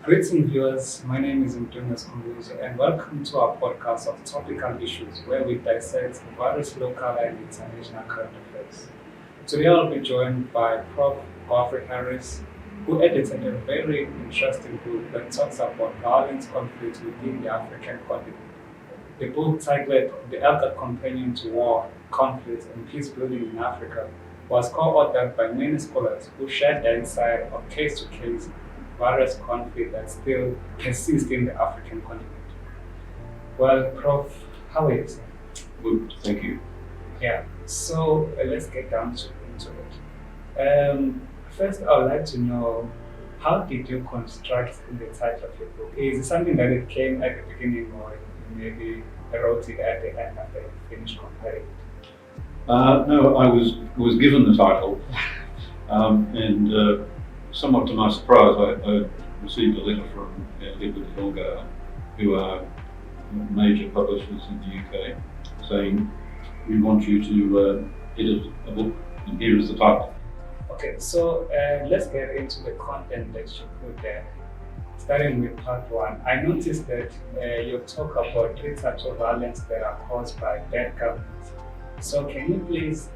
Greetings viewers, my name is Skhumbuzo and welcome to our podcast of topical issues where we dissect various local and international current affairs. Today I'll be joined by Prof. Geoffrey Harris, who edited a very interesting book that talks about violent conflict within the African continent. The book titled The ELGAR Companion to War, Conflict and Peacebuilding in Africa was co-authored by many scholars who shared their insight on case-to-case various conflicts that still persist in the African continent. Well, Prof, how are you, sir? Good, thank you. Yeah, so let's get down into it. First, I would like to know, how did you construct the title of your book? Is it something that it came at the beginning, or you maybe wrote it at the end after you finished comparing it? No, I was given the title, and somewhat to my surprise, I received a letter from ELGAR, who are major publishers in the UK, saying, "We want you to edit a book, and here is the title." Okay, so let's get into the content that you put there. Starting with part one, I noticed that you talk about three types of violence that are caused by bad governments. So can you please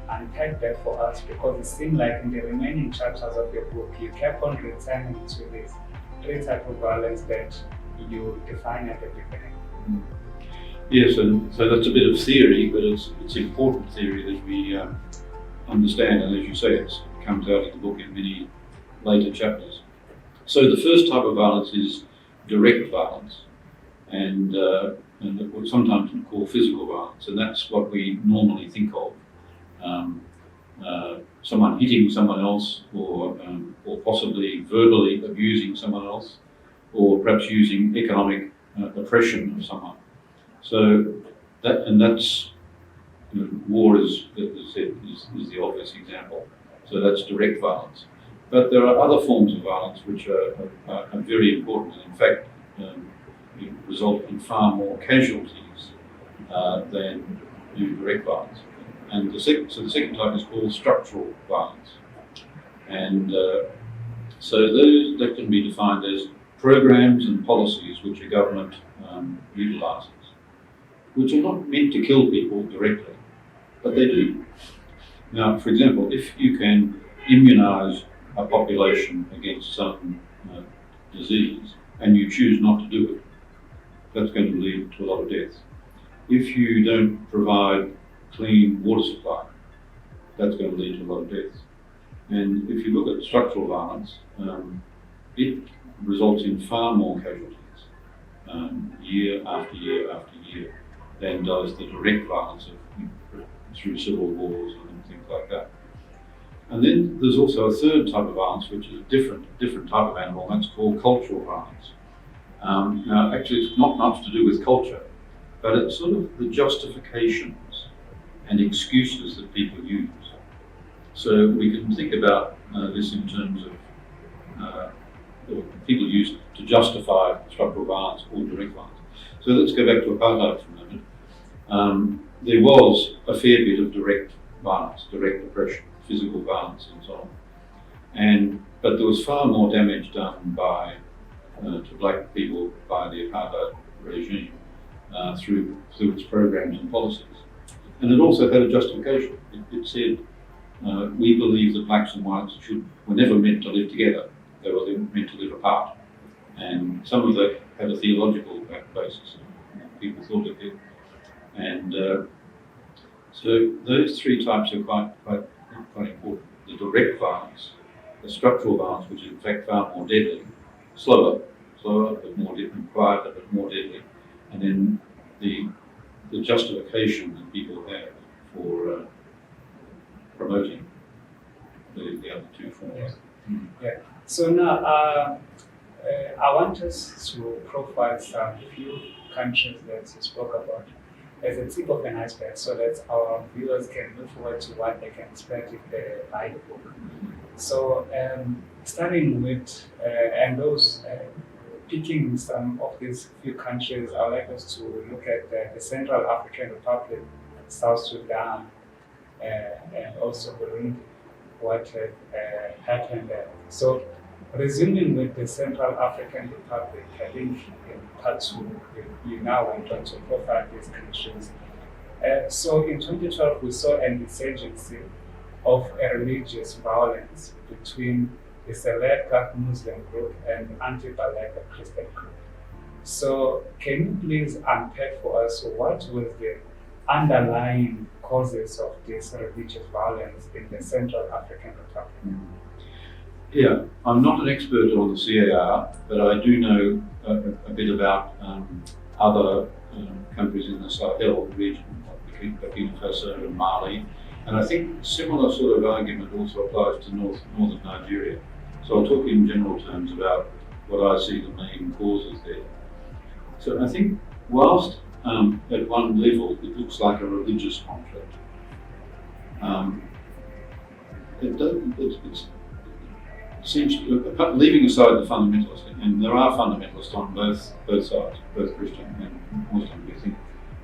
unpack that for us, because it seemed like in the remaining chapters of your book, you kept on returning to these three types of violence that you define at the beginning. Yes, and so that's a bit of theory, but it's important theory that we understand, and as you say, it comes out of the book in many later chapters. So the first type of violence is direct violence, and what sometimes we call physical violence, and that's what we normally think of. Someone hitting someone else, or possibly verbally abusing someone else, or perhaps using economic oppression of someone. So that's war is, as I said, is the obvious example. So that's direct violence. But there are other forms of violence which are very important, and in fact result in far more casualties than direct violence. And the second type is called structural violence. And so those that can be defined as programs and policies which a government utilises, which are not meant to kill people directly, but they do. Now, for example, if you can immunise a population against some disease and you choose not to do it, that's going to lead to a lot of deaths. If you don't provide clean water supply, that's going to lead to a lot of deaths. And if you look at structural violence, it results in far more casualties year after year after year than does the direct violence through civil wars and things like that. And then there's also a third type of violence, which is a different type of animal, and that's called cultural violence. Now, actually, it's not much to do with culture, but it's sort of the justifications and excuses that people use. So we can think about this in terms of people use to justify structural violence or direct violence. So let's go back to apartheid for a moment. There was a fair bit of direct violence, direct oppression, physical violence, and so on. But there was far more damage done to black people by the apartheid regime through its programs and policies. And it also had a justification. It said, we believe that blacks and whites were never meant to live together. They were meant to live apart. And some of that had a theological basis. People thought it did. And so those three types are quite important. The direct violence, the structural violence, which is in fact far more deadly, slower but more deadly, quieter but more deadly, and then the justification that people have for promoting the other two forms. Yeah. So now I want us to profile some few countries that you spoke about as a tip of an iceberg, so that our viewers can look forward to what they can expect if they buy the book. So starting with picking some of these few countries, I would like us to look at the Central African Republic, South Sudan, and also Burundi, what happened there. So Resuming with the Central African Republic, I think in part two, we now went on to profile these countries. So in 2012, we saw an insurgency of a religious violence between the Seleka Muslim group and anti-Balaka Christian group. So can you please unpack for us what was the underlying causes of this religious violence in the Central African Republic? Yeah, I'm not an expert on the CAR, but I do know a bit about other countries in the Sahel region, like Burkina Faso and Mali, and I think similar sort of argument also applies to northern Nigeria. So I'll talk in general terms about what I see the main causes there. So I think whilst at one level it looks like a religious conflict, it seems, leaving aside the fundamentalists, and there are fundamentalists on both sides, both Christian and Muslim, we think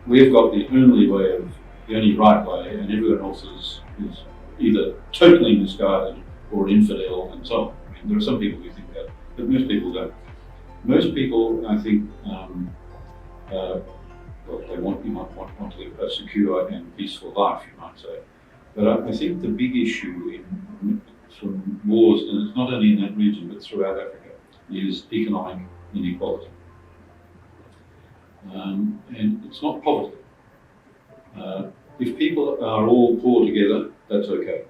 we've got the only right way, and everyone else is either totally misguided or infidel and so on. I mean, there are some people who think that, but most people don't. Most people, I think, you might want to live a secure and peaceful life, you might say. But I think the big issue from wars, and it's not only in that region but throughout Africa, is economic inequality. And it's not poverty. If people are all poor together, that's okay.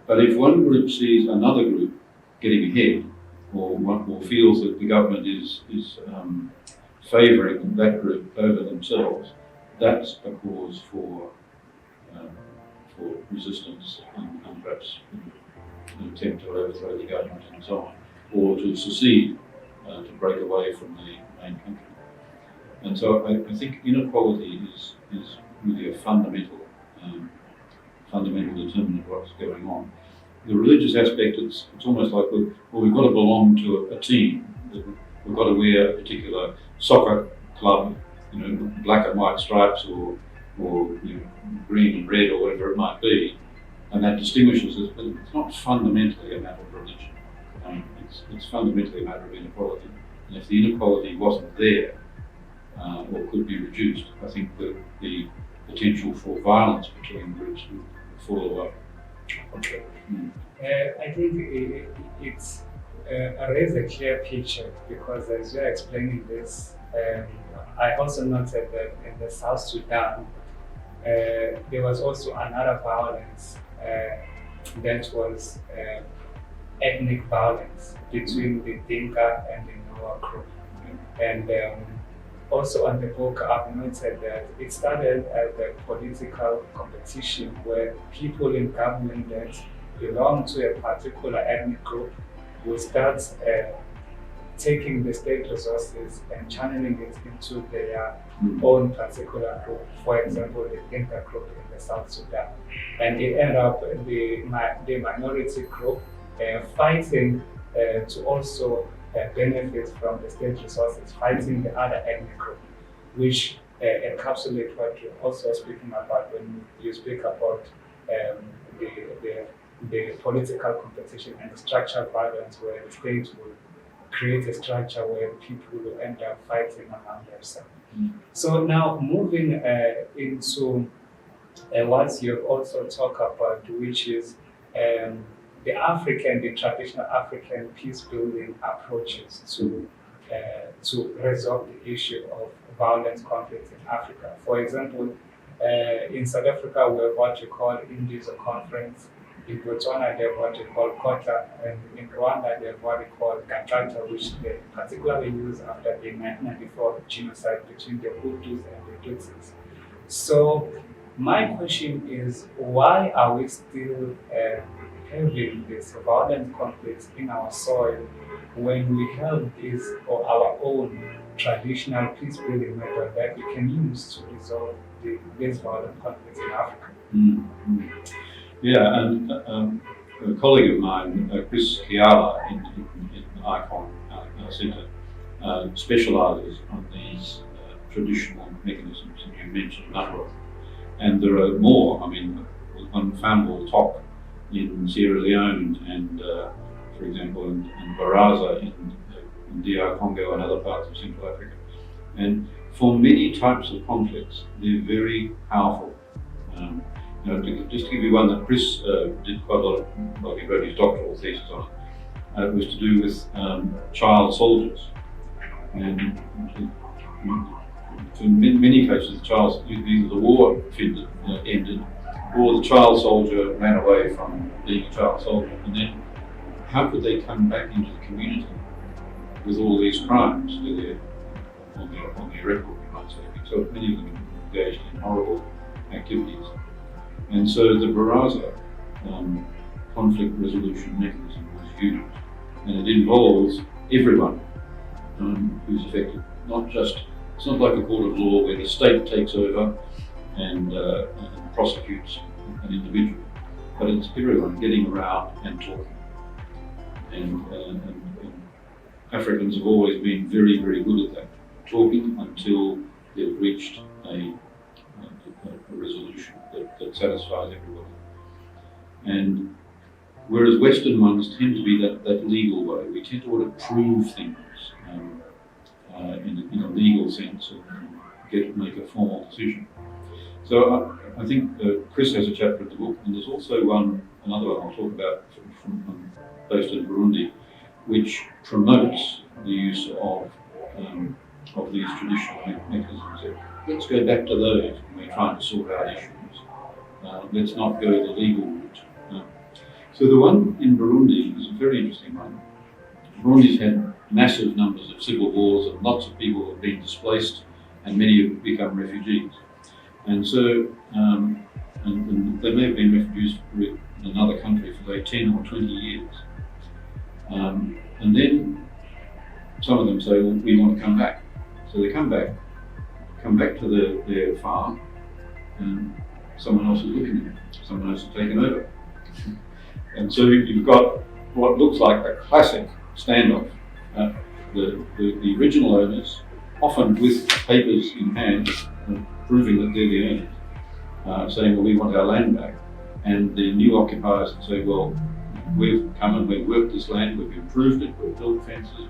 But if one group sees another group getting ahead, or feels that the government is favouring that group over themselves, that's a cause for resistance and perhaps an attempt to overthrow the government and so on, or to secede, to break away from the main country. And so I think inequality is really a fundamental determinant of what's going on. The religious aspect, it's almost like we've got to belong to a team. We've got to wear a particular soccer club, black and white stripes or green and red or whatever it might be, and that distinguishes us. But it's not fundamentally a matter of religion. It's fundamentally a matter of inequality. And if the inequality wasn't there or could be reduced, I think the potential for violence between groups would fall away. Okay. I think it's raises a clear picture, because as you're explaining this, I also noted that in the South Sudan, there was also another violence that was ethnic violence between the Dinka and the Noah group. And also on the book, I've noted that it started as a political competition where people in government that belong to a particular ethnic group will start taking the state resources and channeling it into their own particular group. For example, the Dinka group in the South Sudan. And it ended up the minority group fighting to also benefit from the state resources, fighting the other ethnic group, which encapsulates what you're also speaking about when you speak about the political competition and the structural violence, where the state will create a structure where people will end up fighting among themselves. So now moving into what you've also talked about, which is the traditional African peace-building approaches to resolve the issue of violent conflict in Africa. For example, in South Africa, we have what you call Indizo Conference. In Botswana, they have what you call Kota, and in Rwanda, they have what we call Gatata, which they particularly use after the 1994 genocide between the Hutus and the Tutsis. So my question is, why are we still having this violent conflicts in our soil when we have this or our own traditional peace-building method that we can use to resolve these violent conflicts in Africa? Mm-hmm. Yeah, and a colleague of mine, Chris Kiala in ICON Centre, specialises on these traditional mechanisms, and you mentioned a number of them. And there are more. I mean, one found Talk in Sierra Leone and for example, and Baraza in DR Congo and other parts of Central Africa. And for many types of conflicts, they're very powerful. Just to give you one that Chris did quite a lot of, well, he wrote his doctoral thesis on it was to do with child soldiers. And in many cases, either the war ended, or the child soldier ran away from being a child soldier. And then how could they come back into the community with all these crimes on their record, you might say? So many of them engaged in horrible activities. And so the Baraza conflict resolution mechanism was used, and it involves everyone who's affected. It's not like a court of law where the state takes over and prosecutes an individual, but it's everyone getting around and talking. And Africans have always been very, very good at that, talking until they've reached a resolution that satisfies everybody. And whereas Western ones tend to be that legal way, we tend to want to prove things in a legal sense and make a formal decision. So I think Chris has a chapter in the book, and there's also another one I'll talk about from based in Burundi, which promotes the use of these traditional mechanisms. Let's go back to those when we're trying to sort out issues. Let's not go the legal route. So the one in Burundi is a very interesting one. Burundi's had massive numbers of civil wars, and lots of people have been displaced, and many have become refugees. And so, and they may have been refugees in another country for say 10 or 20 years. And then some of them say, well, we want to come back. So they come back to their farm, and someone else is living in it. Someone else has taken over. And so you've got what looks like a classic standoff. The original owners, often with papers in hand, proving that they're the owners, saying, well, we want our land back. And the new occupiers say, well, we've come and we've worked this land, we've improved it, we've built fences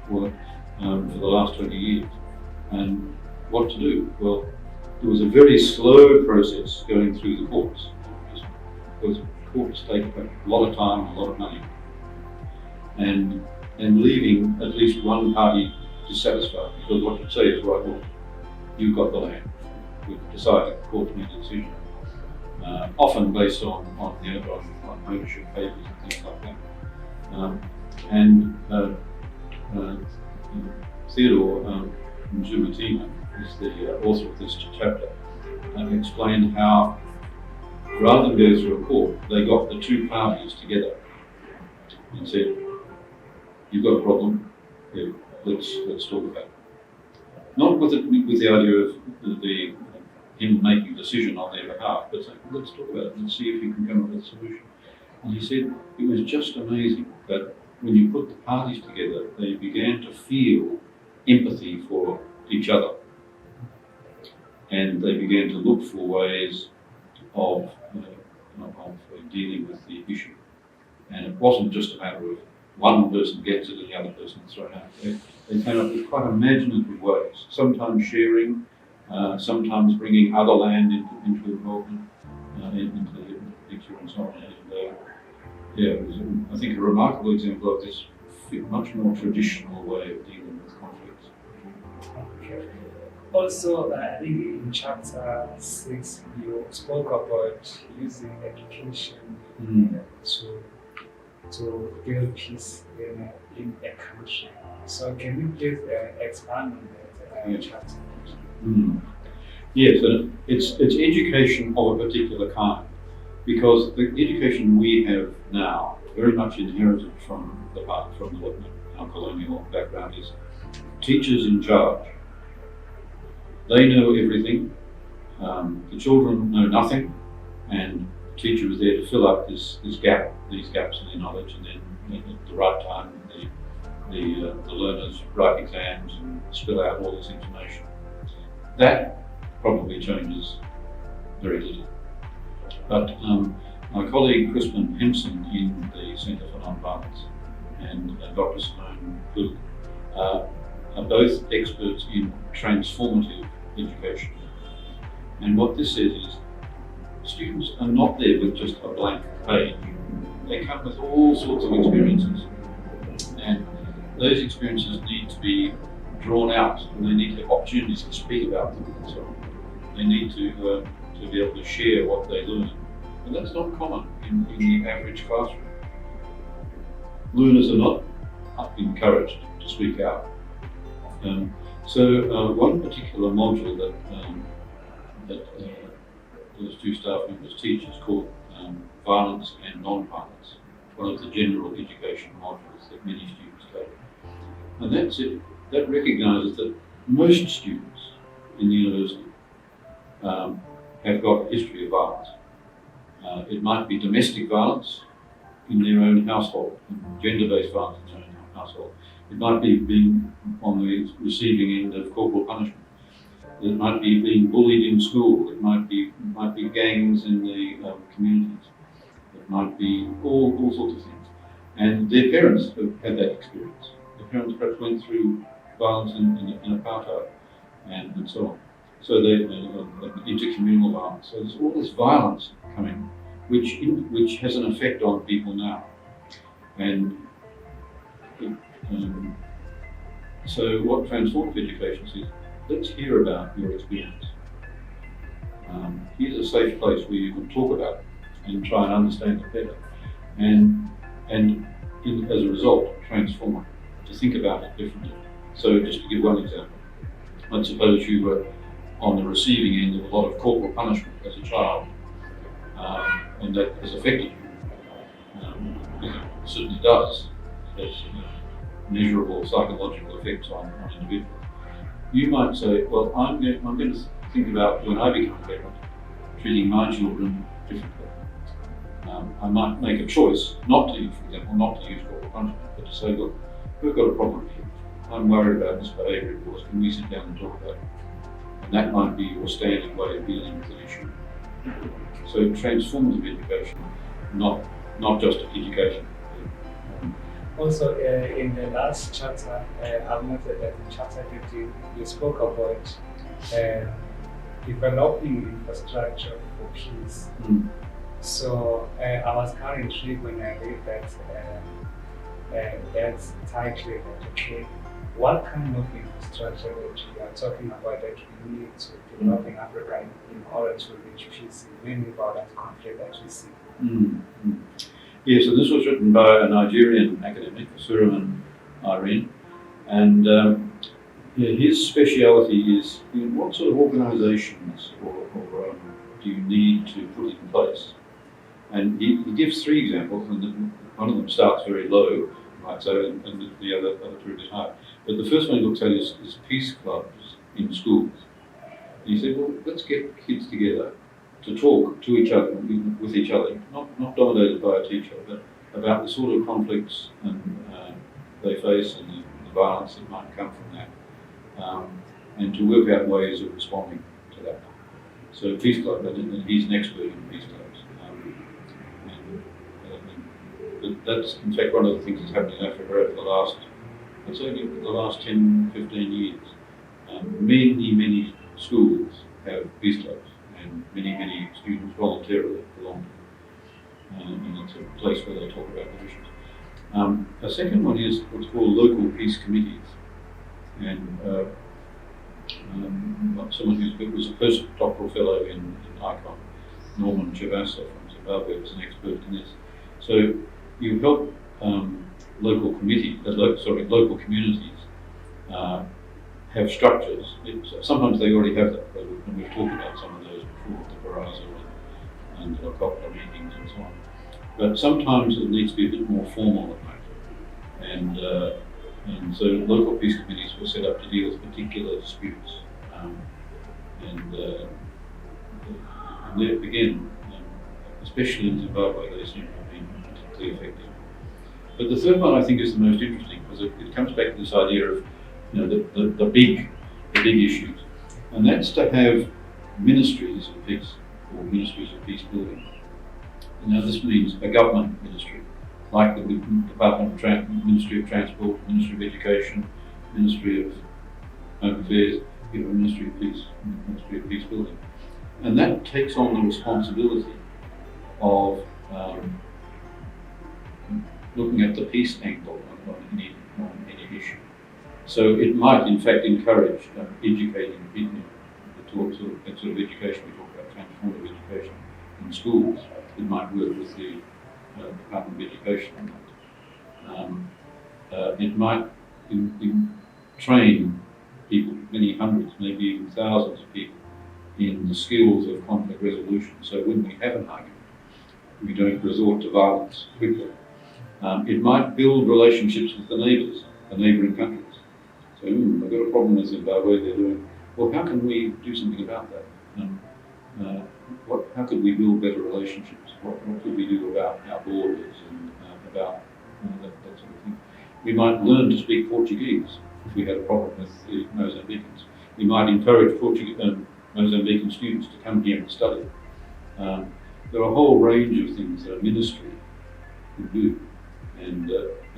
for the last 20 years. And what to do? Well, it was a very slow process going through the courts, because courts take a lot of time and a lot of money, and leaving at least one party dissatisfied, because what you say is, right, well, you've got the land, we've decided, the court made a decision, often based on ownership papers and things like that. Theodore Mdunge is the author of this chapter, explained how, rather than go through a court, they got the two parties together and said, you've got a problem, yeah, let's talk about it. Not with the idea of him making a decision on their behalf, but saying, let's talk about it and see if we can come up with a solution. And he said it was just amazing that when you put the parties together, they began to feel empathy for each other. And they began to look for ways of dealing with the issue. And it wasn't just a matter of one person gets it and the other person is thrown out. They came up with quite imaginative ways, sometimes sharing, sometimes bringing other land into involvement, into the picture and so on. And it was, I think, a remarkable example of this much more traditional way of dealing with conflicts. Okay. Also, I think in chapter 6, you spoke about using education to build peace in a country. So can you please expand on that chapter? Yes, it's education of a particular kind, because the education we have now, very much inherited from our colonial background, is teachers in charge. They know everything. The children know nothing, and the teacher is there to fill up these gaps in their knowledge, and then at the right time, the learners write exams and spill out all this information. That probably changes very little. But My colleague Crispin Henson in the Centre for Nonviolence and Dr. Simone Mdunge are both experts in transformative education. And what this says is students are not there with just a blank page. They come with all sorts of experiences. And those experiences need to be drawn out, and they need to have opportunities to speak about them and so on. They need to be able to share what they learn. And that's not common in the average classroom. Learners are not encouraged to speak out. So one particular module that those two staff members teach is called Violence and Non-Violence, one of the general education modules that many students take. And that's it. That recognises that most students in the university have got a history of violence. It might be domestic violence in their own household, gender-based violence in their own household. It might be being on the receiving end of corporal punishment. It might be being bullied in school. It might be gangs in the communities. It might be all sorts of things. And their parents have had that experience. Their parents perhaps went through violence in apartheid and so on. So they intercommunal violence. So there's all this violence coming, which has an effect on people now. And so what transformative education says, let's hear about your experience. Here's a safe place where you can talk about it and try and understand it better. And as a result, transform it, to think about it differently. So just to give one example, let's suppose you were on the receiving end of a lot of corporal punishment as a child, and that has affected you. It certainly does. It has measurable psychological effects on individuals. You might say, well, I'm going to think about when I become a parent, treating my children differently. I might make a choice not to, for example, not to use corporal punishment, but to say, look, we've got a problem here. I'm worried about this behaviour of yours. Can we sit down and talk about it? And that might be your standard way of dealing with an issue. So transformative education, not just education. Also, in the last chapter, I've noted that in chapter 15, you spoke about developing infrastructure for peace. So I was kind of intrigued when I read that title, that okay, what kind of infrastructure that you are talking about that we need to develop in Africa in order to reach peace in many violent conflict that we see? Yeah, so this was written by a Nigerian academic, Suleiman Irene, and his speciality is what sort of organisations or do you need to put in place? And he gives three examples, and one of them starts very low, you might say, and the other two are a bit higher. But the first one he looks at is peace clubs in schools. And he said, well, let's get kids together to talk to each other, with each other, not dominated by a teacher, but about the sort of conflicts they face and the violence that might come from that, and to work out ways of responding to that. So peace club, and he's an expert in peace clubs. That's in fact one of the things that's happened in Africa over the last 10, 15 years. Many schools have peace clubs, and many students voluntarily belong to them. And it's a place where they talk about the issues. A second one is what's called local peace committees. And someone who was a postdoctoral fellow in ICON, Norman Chavasa from Zimbabwe, was an expert in this. So you help local communities have structures. Sometimes they already have that, and we've talked about some of those before, the Baraza and the Lokopla meetings and so on. But sometimes it needs to be a bit more formal than that. And so local peace committees were set up to deal with particular disputes. And there, again, especially in Zimbabwe, they seem to have been particularly effective. But the third one I think is the most interesting, because it comes back to this idea of the big issues, and that's to have ministries of peace or ministries of peace building Now this means a government ministry, like the Department of Ministry of Transport, Ministry of Education, Ministry of Home Affairs, Ministry of Peace, Ministry of Peace Building. And that takes on the responsibility of looking at the peace angle on any issue. So it might, in fact, encourage educating people, that sort of education we talk about, transformative education in schools. It might work with the Department of Education on that. It might train people, many hundreds, maybe even thousands of people, in the skills of conflict resolution. So when we have an argument, we don't resort to violence quickly. It might build relationships with the neighbours, the neighbouring countries. So, I've got a problem with Zimbabwe, they're doing, well, how can we do something about that? How could we build better relationships? What could we do about our borders and about that sort of thing? We might learn to speak Portuguese if we had a problem with the Mozambicans. We might encourage Mozambican students to come here and study. There are a whole range of things that a ministry could do. And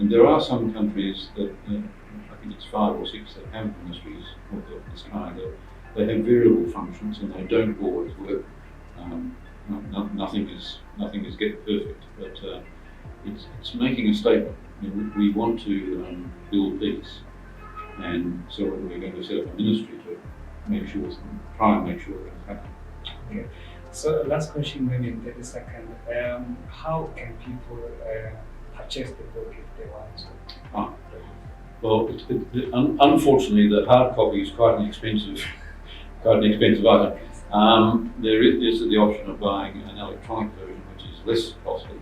there are some countries that, I think it's 5 or 6 that have ministries of this kind. They have variable functions and they don't always work. Nothing is get perfect, but it's making a statement. We want to build peace, and so we're going to set up a ministry to try and make sure that it happens. Okay. So last question, maybe in 30 seconds. How can people purchase the book if they want to? Well, unfortunately, the hard copy is quite an expensive item. There is the option of buying an electronic version, which is less costly.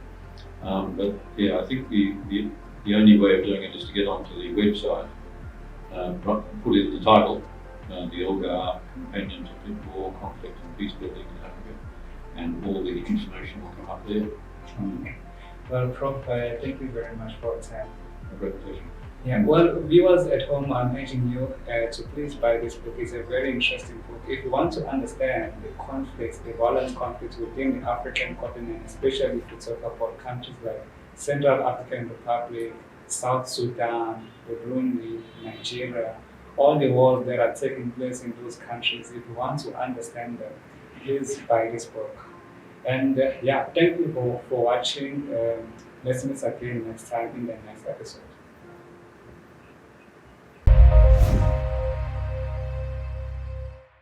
But yeah, I think the only way of doing it is to get onto the website, put in the title, the ELGAR Companion to War, Conflict and Peace Building in Africa, and all the information will come up there. Well, Prof, thank you very much for your time. A great pleasure. Yeah, well, viewers at home, I'm urging you to please buy this book. It's a very interesting book. If you want to understand the conflicts, the violent conflicts within the African continent, especially if you talk about countries like Central African Republic, South Sudan, Burundi, Nigeria, all the wars that are taking place in those countries, if you want to understand them, please buy this book. And yeah, thank you for watching. Let's meet again next time in the next episode.